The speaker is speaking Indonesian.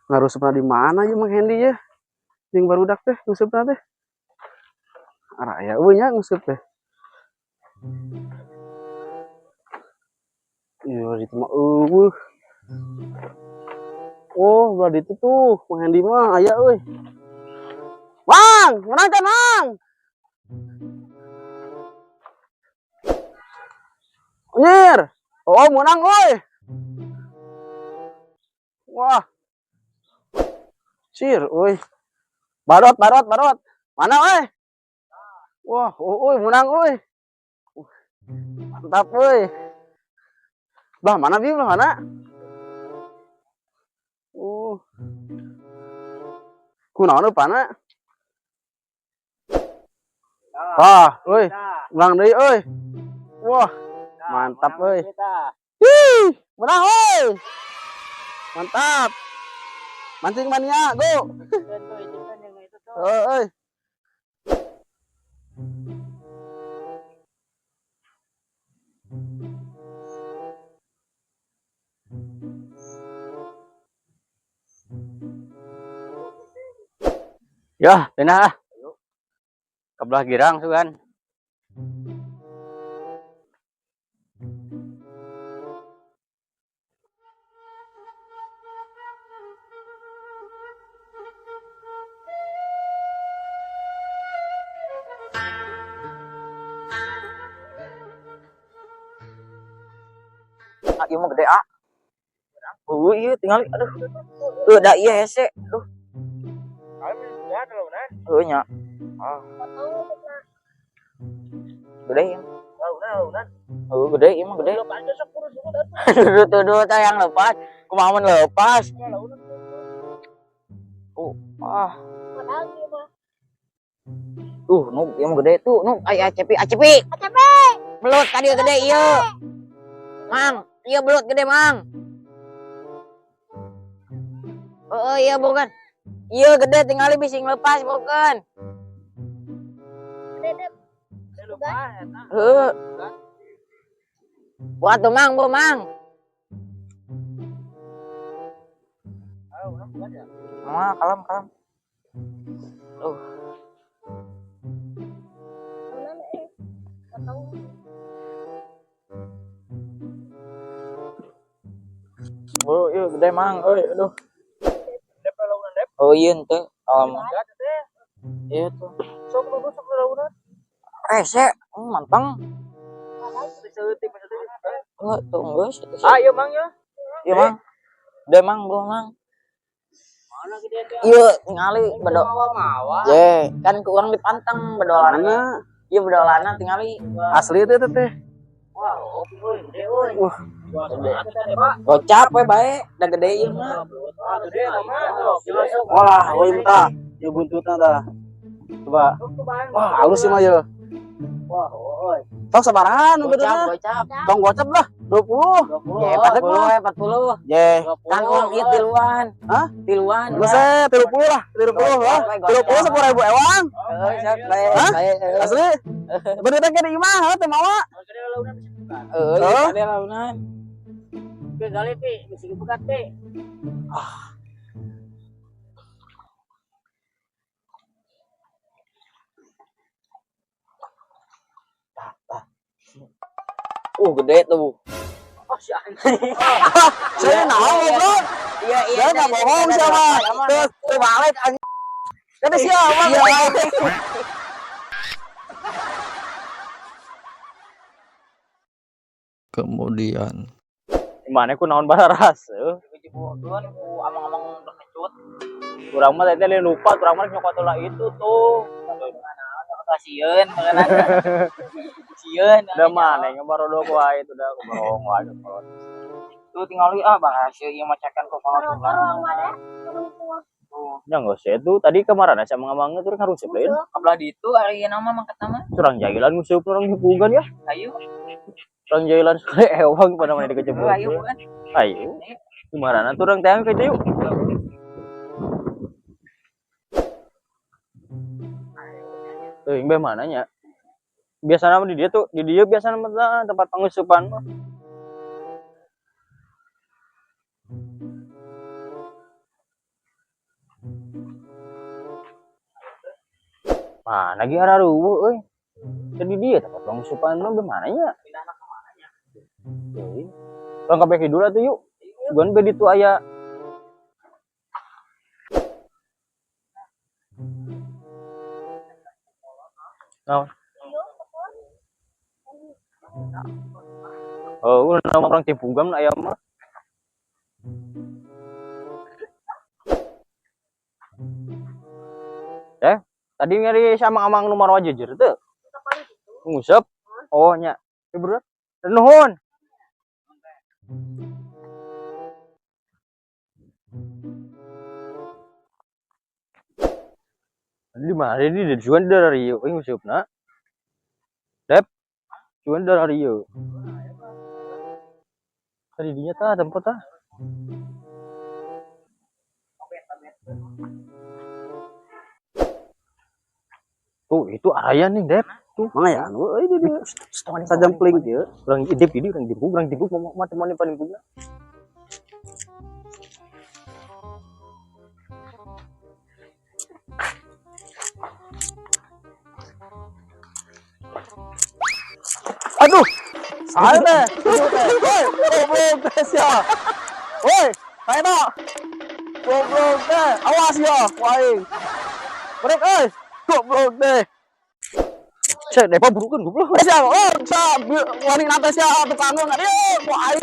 Ngarusupna di mana ya Mang Hendi ya? Yang barudak teh ngusupna teh. Arah aya eueuh nya ngusup teh. Iya di mah eueuh. Oh, berarti itu tuh Mang Hendi mah aya euy. Mang, menang kan Mang? Nyir. Oh, menang euy. Wah. Cir, euy. Barot. Mana euy? Wah, euy menang euy. Mantap euy. Bah, mana Bim lah mana? Kunaon upana? Wah, euy. Menang deui euy. Wah, mantap euy. Ih, menang euy. Mantap. Mancing mania, go. Euy. Ya, cenah ah. Kebelah girang sugan. Ieu mah gede ah. Ieu tinggal aduh. Da ieu hese. Aduh. Nya. Ah. Gede ya. Gede ieu mah gede. Tuh yang lepas. Kumaha mun lepas. Ah. Nu ieu mah gede tuh. Nu aya acepi. Belut ka dieu gede ieu. Mang, ieu belut gede, Mang. Iya bukan. Iya gede tinggal bising lepas bukan. Buat tuh Mang, bu Mang. Kalem. Oh iya gede Mang, aduh. Oh iya ente, iya tuh. Rese, manteng. Tunggu. Iya Mang ya. Iya Mang. Gede Mang, bu Mang. Iya, tingali bedo. Ye, kan ke urang dipanteng bedolana. Iya bedolana tingali. Asli teh teh. Wah, gocap we bae, da gede ieu mah. Wah, euy minta. Ieu buntutna dah. Coba. Wah, halus sih mah ieu. Wah, euy. Tong sabarahan nu benerna? Gocap. Tong gocap lah 20. Ye 40. Ye. Kan uang ieu tiluan. Hah? Tiluan. Geus 30 lah, 30 lah. 30 10.000 ewang. Sok bae. Asli. Bener teh di imah teh mawa. Ada launan. Ke gali pi, mesti buka pi. Gede tuh. Oh si anjing. Saya naon bro? Iya. Saya enggak bohong sama. Tuh balik anjing. Kata siapa? Kemudian Gimana ku naon bararas? Dijibukeun ku amang-amang kecut. Urang mah teh lupa, urang mah nyokot ulah itu tuh. Kasieun mengenai. Sieun. Da maneh ngabarodok wae itu da bohong wae. Tuh tingali bahas ieu mah cekan kok kalau nya geus itu tadi kemarin asa mengamangnya turun harusep lain. Kabelah ditu ari ieu nama mangkat nama. Curang jailan nguseup urang hibugan ya. Ayo. Curang jailan sekali ewang pada mana dikejebot. Ayo bukan. Ayo. Kumarana turang teh ka yuk. Imbe mananya? Biasana di dia biasana tempat pengusupan mah. Mana lagi arah ruweuh euy. Jadi dia tempat bang supan mah gimana ya? Euy. Orang kabeh kidu lah tuh yuk. Guan be ditu aya. Naon? Oh, udah orang Cipunggam aya mah. Tadi nyari sama amang nomor aja jer tuh. Ngusep. Oh nya. Ya bro. Nuhun. Di mana ini cuan dari Rio ngusepna. Dep. Cuan dari Rio. Tadi dinya tah tempat tah. Tuh itu area nih Dep. Tuh Mana ya anu euy di sajampling dieu. Urang idep ini urang dibuk mau mati paling buga. Aduh. Sae teh. Goblok teh sia. Woi, sae na. Goblok teh. Awas ya, wae. Brek euy. Goblok teh. Cek depa burukeun goblok. Sia, oh, sa wani nate sia tukang ngadieu, wae.